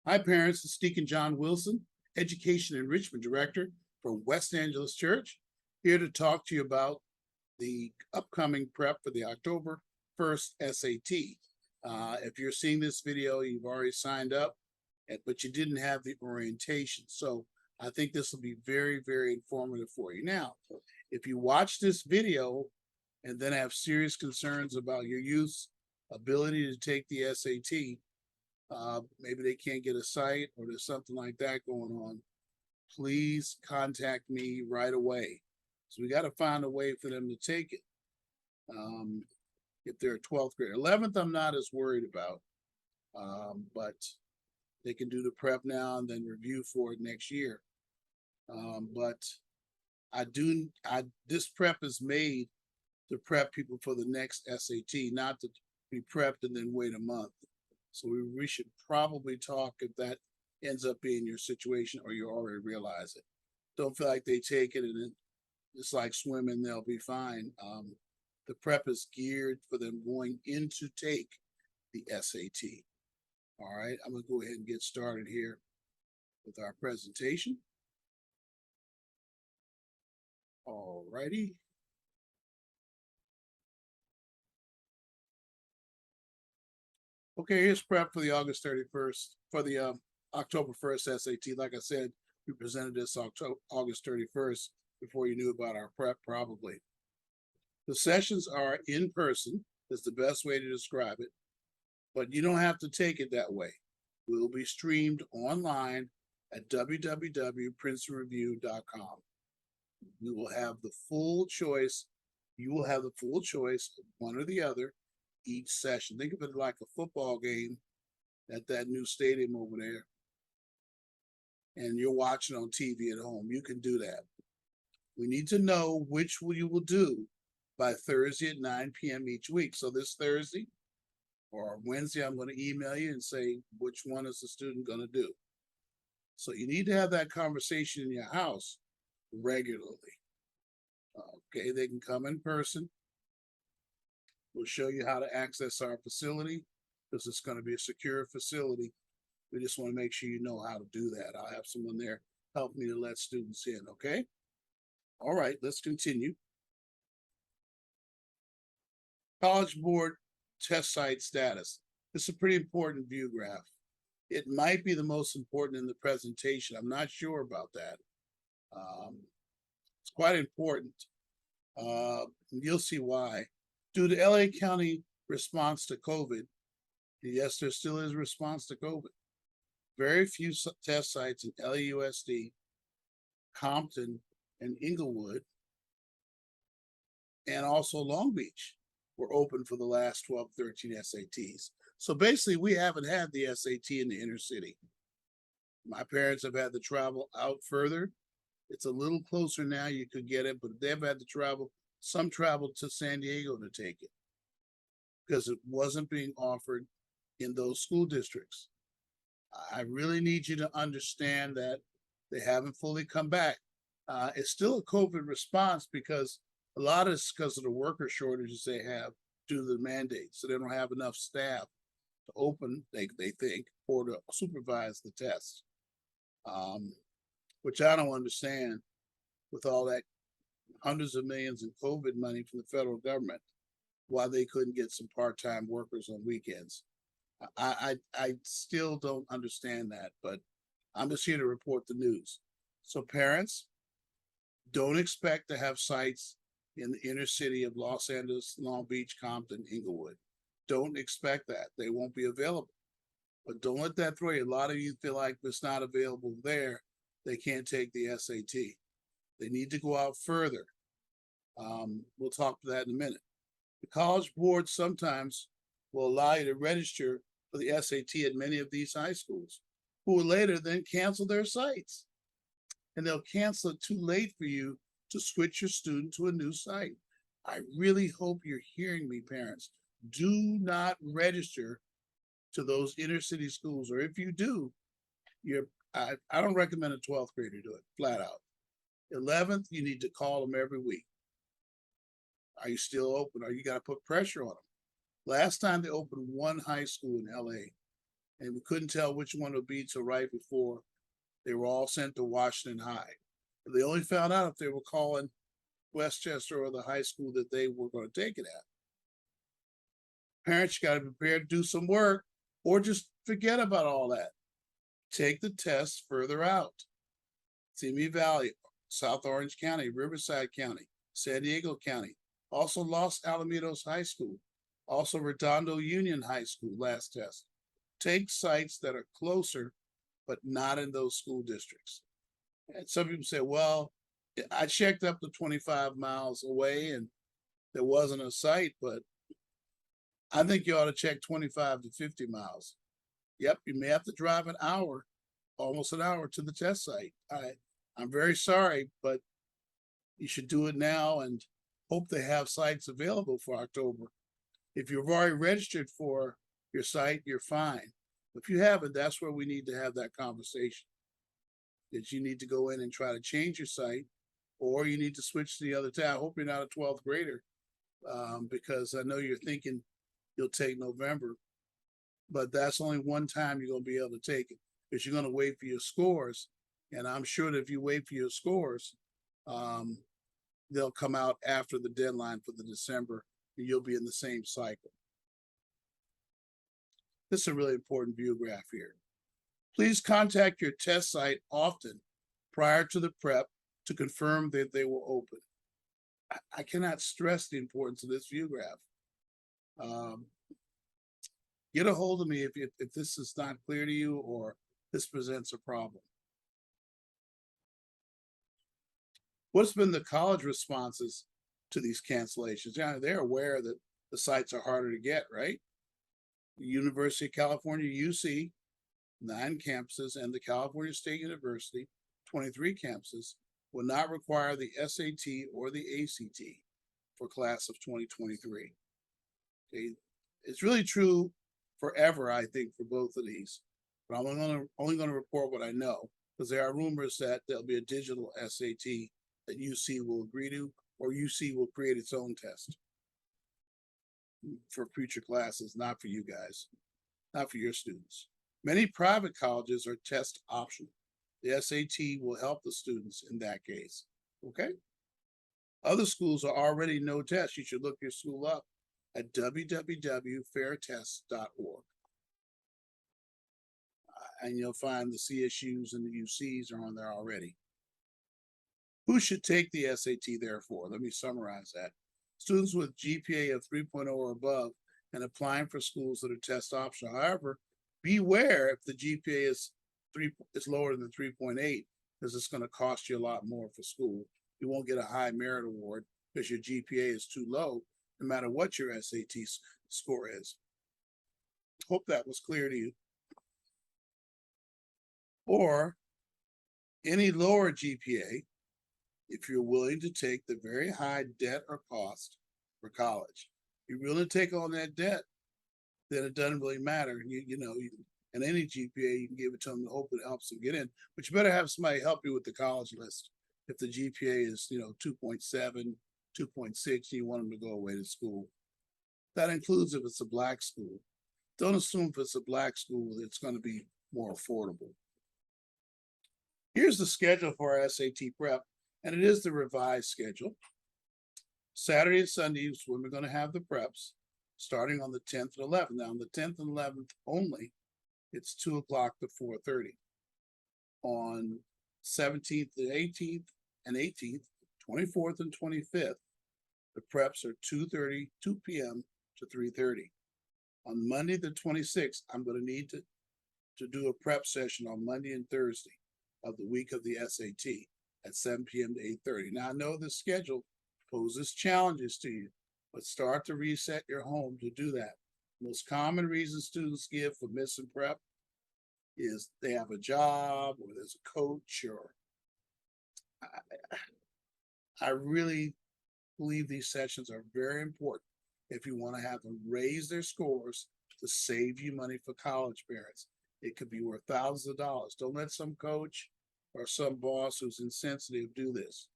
Hi, parents. It's Deacon John Wilson, Education Enrichment Director for West Angeles Church, here to talk to you about the upcoming prep for the October 1st SAT. If you're seeing this video, you've already signed up, but you didn't have the orientation. So I think this will be very, very informative for you. Now, if you watch this video and then have serious concerns about your youth's ability to take the SAT, maybe they can't get a site or there's something like that going on, please contact me right away. So we got to find a way for them to take it. If they're a 12th grade, 11th, I'm not as worried about, but they can do the prep now and then review for it next year. But this prep is made to prep people for the next SAT, not to be prepped and then wait a month. So we should probably talk if that ends up being your situation or you already realize it. Don't feel like they take it and it's like swimming, they'll be fine. The prep is geared for them going in to take the SAT. All right, I'm gonna go ahead and get started here with our presentation. All righty. Okay, here's prep for the August 31st, for the October 1st SAT. Like I said, we presented this August 31st before you knew about our prep, probably. The sessions are in person, is the best way to describe it, but you don't have to take it that way. It will be streamed online at www.princetonreview.com. We will have the full choice. You will have the full choice of one or the other each session. Think of it like a football game at that new stadium over there, and you're watching on TV at home. You can do that. We need to know which you will do by Thursday at 9 p.m. each week. So this Thursday or Wednesday, I'm going to email you and say which one is the student going to do. So you need to have that conversation in your house regularly. Okay, they can come in person. We'll show you how to access our facility because it's going to be a secure facility. We just want to make sure you know how to do that. I'll have someone there help me to let students in, okay? All right, let's continue. College Board test site status. This is a pretty important view graph. It might be the most important in the presentation. I'm not sure about that. It's quite important. You'll see why. Due to LA County response to COVID, yes, there still is a response to COVID. Very few test sites in LAUSD, Compton, and Inglewood, and also Long Beach were open for the last 12, 13 SATs. So basically, we haven't had the SAT in the inner city. My parents have had to travel out further. It's a little closer now, you could get it, but they've had to travel, some traveled to San Diego to take it because it wasn't being offered in those school districts. I really need you to understand that they haven't fully come back. It's still a COVID response because a lot of it's because of the worker shortages they have due to the mandates. So they don't have enough staff to open, they think, or to supervise the test, which I don't understand with all that hundreds of millions in COVID money from the federal government, why they couldn't get some part-time workers on weekends. I still don't understand that, but I'm just here to report the news. So parents, don't expect to have sites in the inner city of Los Angeles, Long Beach, Compton, Inglewood. Don't expect that. They won't be available. But don't let that throw you. A lot of you feel like it's not available there. They can't take the SAT. They need to go out further. We'll talk to that in a minute. The College Board sometimes will allow you to register for the SAT at many of these high schools, who will later then cancel their sites. And they'll cancel it too late for you to switch your student to a new site. I really hope you're hearing me, parents. Do not register to those inner city schools, or if you do, I don't recommend a 12th grader do it, flat out. 11th, you need to call them every week. Are you still open? Or you got to put pressure on them? Last time they opened one high school in LA, and we couldn't tell which one would be till right before they were all sent to Washington High. They only found out if they were calling Westchester or the high school that they were going to take it at. Parents got to be prepared to do some work or just forget about all that. Take the test further out. Simi Valley, South Orange County, Riverside County, San Diego County, also Los Alamitos High School, also Redondo Union High School last test. Take sites that are closer, but not in those school districts. And some people say, well, I checked up to 25 miles away and there wasn't a site, but I think you ought to check 25 to 50 miles. Yep, you may have to drive an hour, almost an hour to the test site. I'm very sorry, but you should do it now and hope they have sites available for October. If you've already registered for your site, you're fine. If you haven't, that's where we need to have that conversation. That you need to go in and try to change your site, or you need to switch to the other tab. I hope you're not a 12th grader, because I know you're thinking you'll take November, but that's only one time you're going to be able to take it, because you're going to wait for your scores. And I'm sure that if you wait for your scores, they'll come out after the deadline for the December, and you'll be in the same cycle. This is a really important view graph here. Please contact your test site often prior to the prep to confirm that they will open. I cannot stress the importance of this view graph. Get a hold of me if this is not clear to you or this presents a problem. What's been the college responses to these cancellations? Yeah, they're aware that the sites are harder to get, right? The University of California, UC, 9 campuses, and the California State University, 23 campuses, will not require the SAT or the ACT for class of 2023. Okay, it's really true forever, I think, for both of these. But I'm only going to report what I know, because there are rumors that there'll be a digital SAT that UC will agree to, or UC will create its own test for future classes, not for you guys, not for your students. Many private colleges are test optional. The SAT will help the students in that case, okay? Other schools are already no test. You should look your school up at www.fairtest.org. And you'll find the CSUs and the UCs are on there already. Who should take the SAT therefore? Let me summarize that. Students with GPA of 3.0 or above and applying for schools that are test optional. However, beware if the GPA is lower than 3.8, because it's going to cost you a lot more for school. You won't get a high merit award because your GPA is too low, no matter what your SAT score is. Hope that was clear to you. Or any lower GPA, if you're willing to take the very high debt or cost for college. If you're willing to take on that debt, then it doesn't really matter. And any GPA, you can give it to them to hope it helps them get in. But you better have somebody help you with the college list. If the GPA is 2.7, 2.6, you want them to go away to school. That includes if it's a black school. Don't assume if it's a black school it's going to be more affordable. Here's the schedule for our SAT prep, and it is the revised schedule. Saturday and Sunday is when we're going to have the preps, starting on the 10th and 11th. Now, on the 10th and 11th only, it's 2 o'clock to 4:30. On 17th and 18th, 24th and 25th, the preps are 2 p.m. to 3:30. On Monday the 26th, I'm going to need to do a prep session on Monday and Thursday of the week of the SAT at 7 p.m. to 8:30. Now, I know the schedule poses challenges to you, but start to reset your home to do that. Most common reason students give for missing prep is they have a job or there's a coach, or I really believe these sessions are very important if you want to have them raise their scores to save you money for college parents. It could be worth thousands of dollars. Don't let some coach or some boss who's insensitive do this.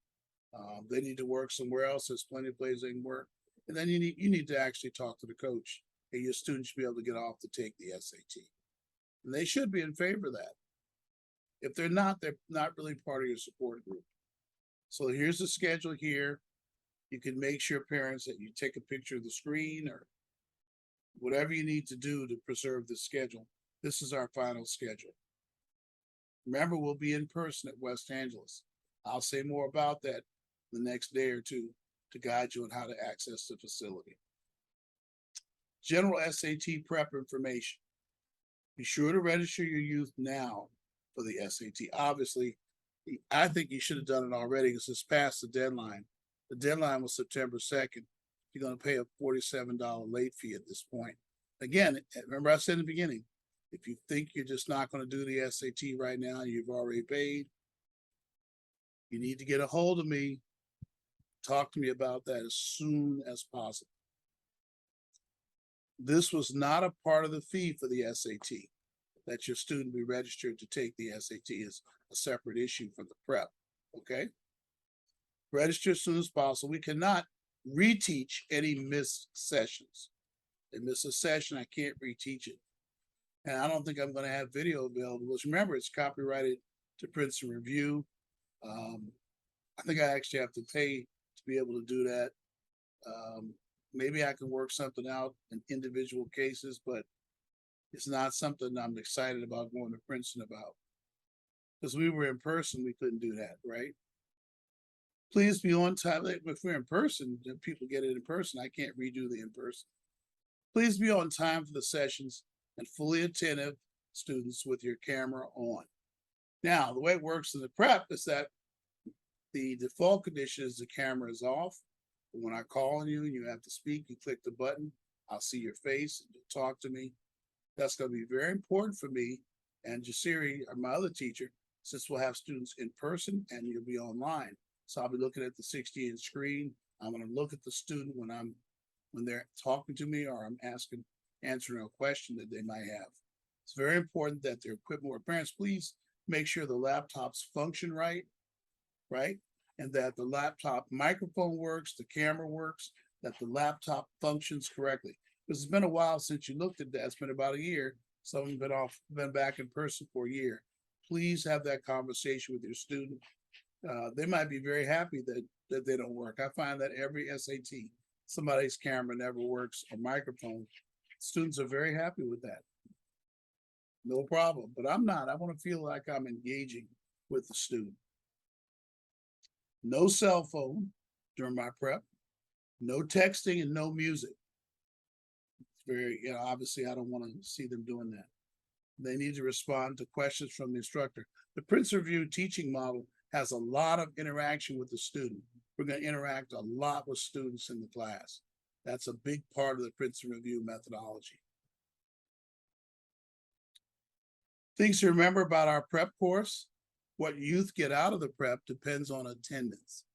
They need to work somewhere else. There's plenty of places they can work. And then you need to actually talk to the coach, and your students should be able to get off to take the SAT. And they should be in favor of that. If they're not really part of your support group. So here's the schedule here. You can make sure, parents, that you take a picture of the screen or whatever you need to do to preserve the schedule. This is our final schedule. Remember, we'll be in person at West Angeles. I'll say more about that the next day or two to guide you on how to access the facility. General SAT prep information. Be sure to register your youth now for the SAT. Obviously, I think you should have done it already because it's past the deadline. The deadline was September 2nd. You're going to pay a $47 late fee at this point. Again, remember I said in the beginning, if you think you're just not going to do the SAT right now, you've already paid, you need to get a hold of me. Talk to me about that as soon as possible. This was not a part of the fee for the SAT. That your student be registered to take the SAT is a separate issue from the prep, okay? Register as soon as possible. We cannot reteach any missed sessions. They miss a session, I can't reteach it. And I don't think I'm going to have video available. Because remember, it's copyrighted to Princeton Review. I think I actually have to pay to be able to do that. Maybe I can work something out in individual cases, but it's not something I'm excited about going to Princeton about. Because we were in person, we couldn't do that, right? Please be on time. If we're in person, then people get it in person. I can't redo the in person. Please be on time for the sessions and fully attentive students with your camera on. Now, the way it works in the prep is that the default condition is the camera is off. But when I call on you and you have to speak, you click the button. I'll see your face and you'll talk to me. That's going to be very important for me and Jasiri, my other teacher, since we'll have students in person and you'll be online. So I'll be looking at the 60-inch screen. I'm going to look at the student when they're talking to me or I'm answering a question that they might have. It's very important that they're equipped more. Parents, please make sure the laptops function right? And that the laptop microphone works, the camera works, that the laptop functions correctly. Because it's been a while since you looked at that. It's been about a year. Some of them been back in person for a year. Please have that conversation with your student. They might be very happy that they don't work. I find that every SAT, somebody's camera never works or microphone. Students are very happy with that. No problem, but I'm not. I want to feel like I'm engaging with the student. No cell phone during my prep, no texting and no music. It's very, obviously I don't want to see them doing that. They need to respond to questions from the instructor. The Princeton Review teaching model has a lot of interaction with the student. We're going to interact a lot with students in the class. That's a big part of the Princeton Review methodology. Things to remember about our prep course. What youth get out of the prep depends on attendance.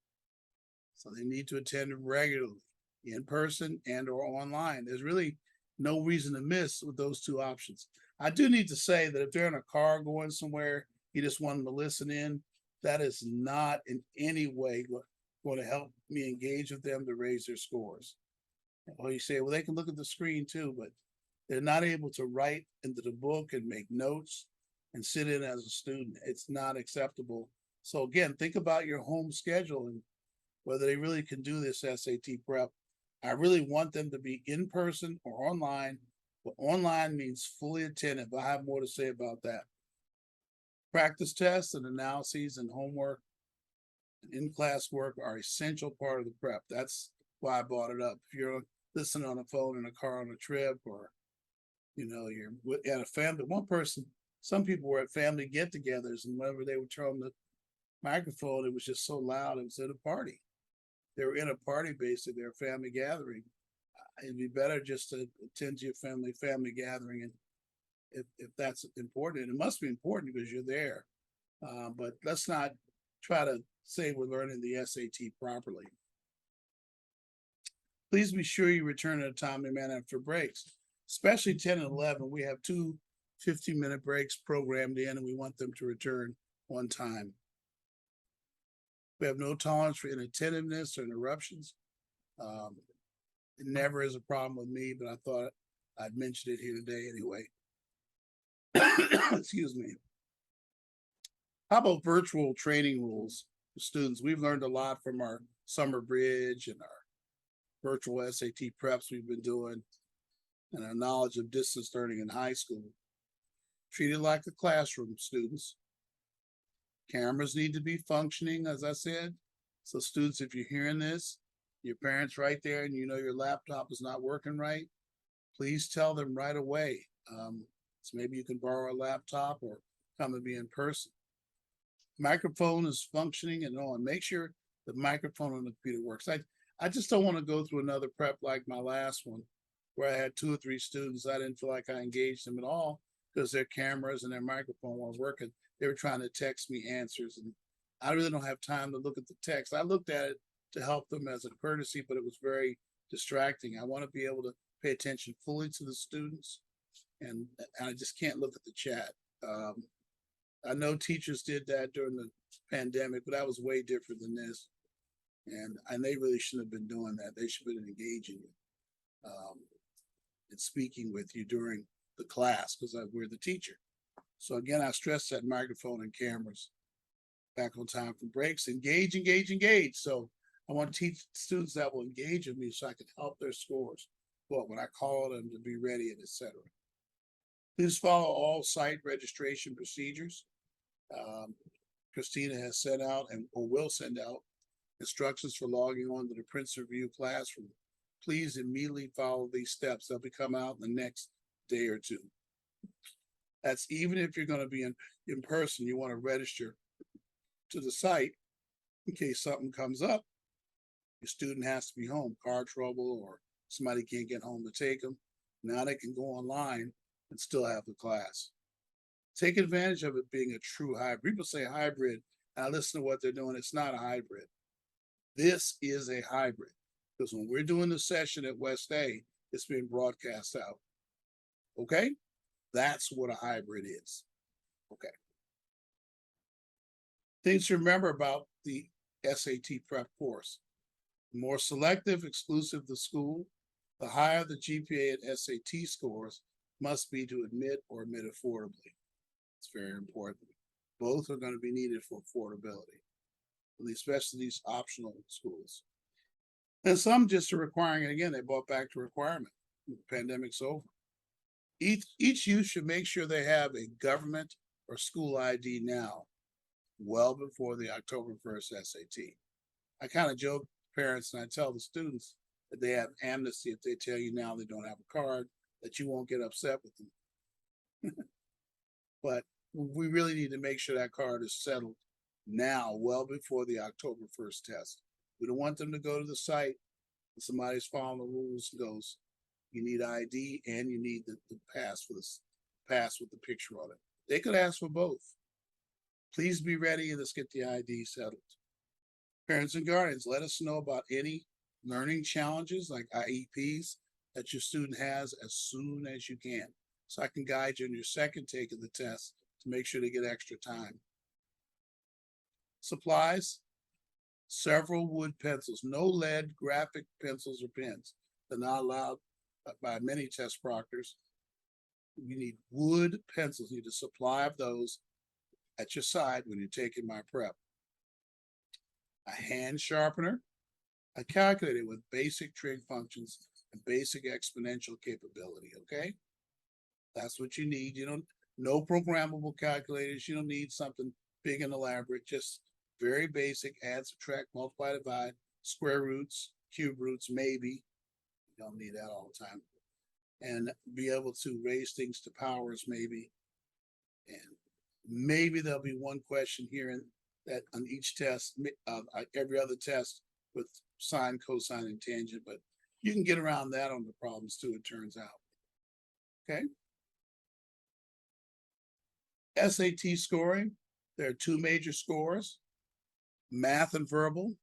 So they need to attend regularly, in person and or online. There's really no reason to miss with those two options. I do need to say that if they're in a car going somewhere, you just want them to listen in, that is not in any way going to help me engage with them to raise their scores. Well, you say, well, they can look at the screen too, but they're not able to write into the book and make notes and sit in as a student. It's not acceptable. So again, think about your home schedule and whether they really can do this SAT prep. I really want them to be in person or online, but online means fully attentive. I have more to say about that. Practice tests and analyses and homework and in-class work are essential part of the prep. That's why I brought it up. If you're listening on a phone in a car on a trip or, you're at a family, some people were at family get-togethers and whenever they would turn on the microphone, it was just so loud, it was at a party. They were in a party, basically, their family gathering. It'd be better just to attend to your family gathering, and if that's important, it must be important because you're there. But let's not try to say we're learning the SAT properly. Please be sure you return in a timely manner after breaks, especially 10 and 11. We have two 15-minute breaks programmed in, and we want them to return on time. We have no tolerance for inattentiveness or interruptions. It never is a problem with me, but I thought I'd mention it here today anyway. Excuse me. How about virtual training rules for students? We've learned a lot from our summer bridge and our virtual SAT preps we've been doing and our knowledge of distance learning in high school. Treat it like a classroom, students. Cameras need to be functioning, as I said. So students, if you're hearing this, your parents right there and you know your laptop is not working right, please tell them right away. So maybe you can borrow a laptop or come and be in person. Microphone is functioning and on. Make sure the microphone on the computer works. I just don't want to go through another prep like my last one, where I had 2 or 3 students. I didn't feel like I engaged them at all because their cameras and their microphone weren't working. They were trying to text me answers, and I really don't have time to look at the text. I looked at it to help them as a courtesy, but it was very distracting. I want to be able to pay attention fully to the students, and I just can't look at the chat. I know teachers did that during the pandemic, but that was way different than this. And they really shouldn't have been doing that. They should have been engaging you and speaking with you during the class because we're the teacher. So again, I stress that microphone and cameras. Back on time for breaks. Engage, engage, engage. So I want to teach students that will engage with me so I can help their scores. Well, when I call them to be ready and etc. Please follow all site registration procedures. Christina has sent out or will send out instructions for logging on to the Prince Review classroom. Please immediately follow these steps. They'll be coming out in the next day or two. That's even if you're going to be in person, you want to register to the site in case something comes up. Your student has to be home, car trouble, or somebody can't get home to take them. Now they can go online and still have the class. Take advantage of it being a true hybrid. People say hybrid, and I listen to what they're doing. It's not a hybrid. This is a hybrid because when we're doing the session at West A, it's being broadcast out. Okay? That's what a hybrid is. Okay. Things to remember about the SAT prep course. The more selective, exclusive the school, the higher the GPA and SAT scores must be to admit or admit affordably. It's very important. Both are going to be needed for affordability, especially these optional schools. And some just are requiring it again. They brought back to requirement. The pandemic's over. Each youth should make sure they have a government or school ID now, well before the October 1st SAT. I kind of joke with parents and I tell the students that they have amnesty if they tell you now they don't have a card, that you won't get upset with them. But we really need to make sure that card is settled now, well before the October 1st test. We don't want them to go to the site and somebody's following the rules and goes, you need ID and you need the pass for this pass with the picture on it. They could ask for both. Please be ready and let's get the ID settled. Parents and guardians, let us know about any learning challenges like IEPs that your student has as soon as you can, so I can guide you in your second take of the test to make sure they get extra time. Supplies, several wood pencils, no lead graphic pencils or pens. They're not allowed by many test proctors. You need wood pencils. You need a supply of those at your side when you're taking my prep. A hand sharpener, a calculator with basic trig functions and basic exponential capability, okay? That's what you need. You don't, no programmable calculators. You don't need something big and elaborate, just very basic, add, subtract, multiply, divide, square roots, cube roots, maybe. You don't need that all the time. And be able to raise things to powers, maybe. And maybe there'll be one question here and that on each test, every other test with sine, cosine, and tangent, but you can get around that on the problems too, it turns out. Okay. SAT scoring, there are 2 major scores, math and verbal.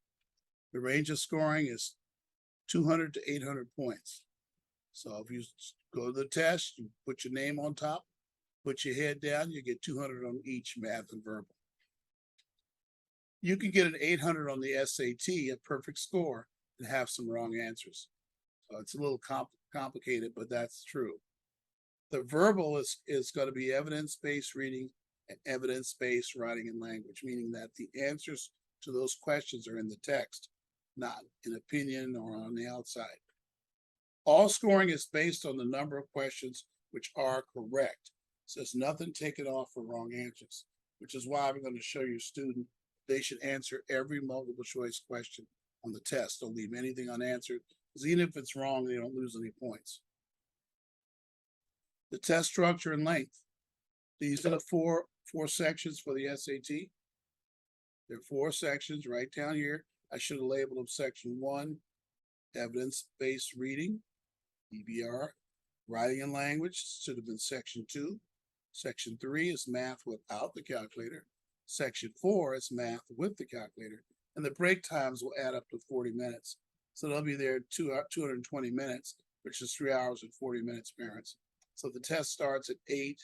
The range of scoring is 200 to 800 points. So if you go to the test, you put your name on top, put your head down, you get 200 on each, math and verbal. You can get an 800 on the SAT, a perfect score, and have some wrong answers. So it's a little complicated, but that's true. The verbal is going to be evidence-based reading and evidence-based writing and language, meaning that the answers to those questions are in the text, not in opinion or on the outside. All scoring is based on the number of questions which are correct. So there's nothing taken off for wrong answers, which is why we're going to show your student they should answer every multiple choice question on the test. Don't leave anything unanswered, because even if it's wrong, they don't lose any points. The test structure and length. These are the four sections for the SAT. There are 4 sections right down here. I should have labeled them section 1, evidence-based reading, EBR. Writing and language should have been section 2. Section 3 is math without the calculator. Section 4 is math with the calculator. And the break times will add up to 40 minutes. So they'll be there 220 minutes, which is 3 hours and 40 minutes, parents. So the test starts at 8.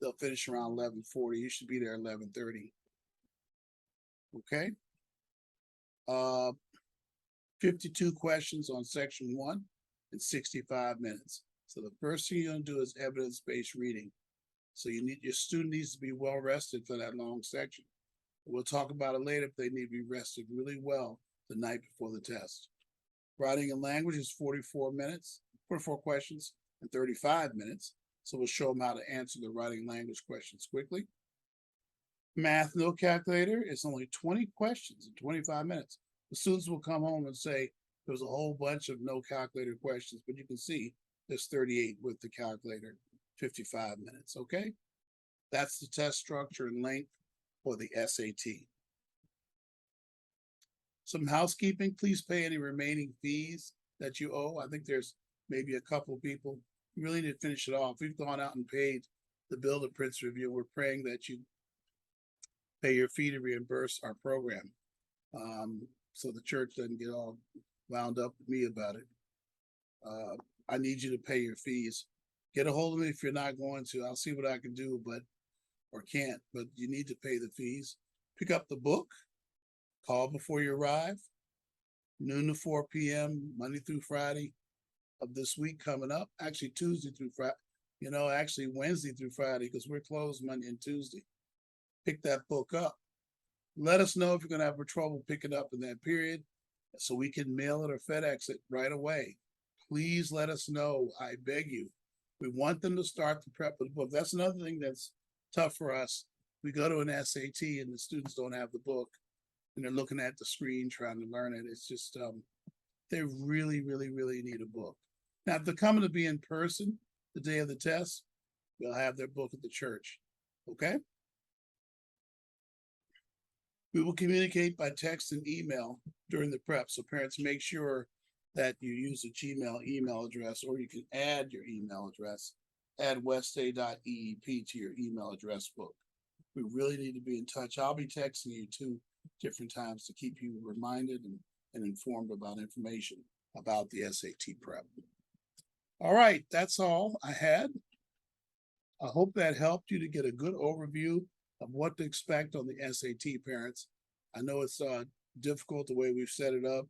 They'll finish around 11:40. You should be there 11:30. Okay. 52 questions on section 1 in 65 minutes. So the first thing you're going to do is evidence-based reading. So your student needs to be well rested for that long section. We'll talk about it later, if they need to be rested really well the night before the test. Writing and language is 44 questions in 35 minutes. So we'll show them how to answer the writing language questions quickly. Math, no calculator, is only 20 questions in 25 minutes. The students will come home and say, there's a whole bunch of no calculator questions, but you can see there's 38 with the calculator, 55 minutes, okay? That's the test structure and length for the SAT. Some housekeeping, please pay any remaining fees that you owe. I think there's maybe a couple of people. You really need to finish it off. We've gone out and paid the bill to Prince Review. We're praying that you pay your fee to reimburse our program. So the church doesn't get all wound up with me about it. I need you to pay your fees. Get a hold of me if you're not going to. I'll see what I can do, or can't, but you need to pay the fees. Pick up the book, call before you arrive, noon to 4 p.m., Monday through Friday of this week coming up. Actually, Tuesday through Friday, actually Wednesday through Friday, because we're closed Monday and Tuesday. Pick that book up. Let us know if you're going to have trouble picking up in that period so we can mail it or FedEx it right away. Please let us know. I beg you. We want them to start the prep of the book. That's another thing that's tough for us. We go to an SAT and the students don't have the book and they're looking at the screen trying to learn it. It's just, they really, really, really need a book. Now, if they're coming to be in person the day of the test, they'll have their book at the church. Okay? We will communicate by text and email during the prep. So parents, make sure that you use a Gmail email address, or you can add your email address, add westa.eep to your email address book. We really need to be in touch. I'll be texting you 2 different times to keep you reminded and informed about information about the SAT prep. All right, that's all I had. I hope that helped you to get a good overview of what to expect on the SAT, parents. I know it's difficult the way we've set it up.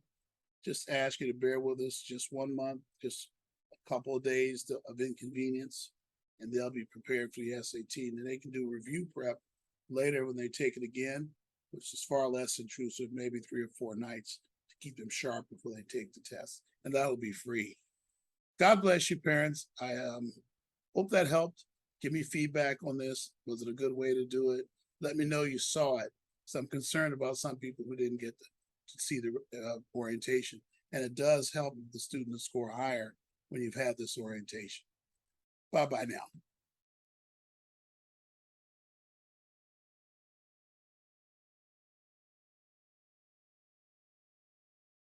Just ask you to bear with us just 1 month, just a couple of days of inconvenience, and they'll be prepared for the SAT. And then they can do review prep later when they take it again, which is far less intrusive, maybe 3 or 4 nights to keep them sharp before they take the test. And that'll be free. God bless you, parents. I hope that helped. Give me feedback on this. Was it a good way to do it? Let me know you saw it. So I'm concerned about some people who didn't get to see the orientation. And it does help the student to score higher when you've had this orientation. Bye-bye now.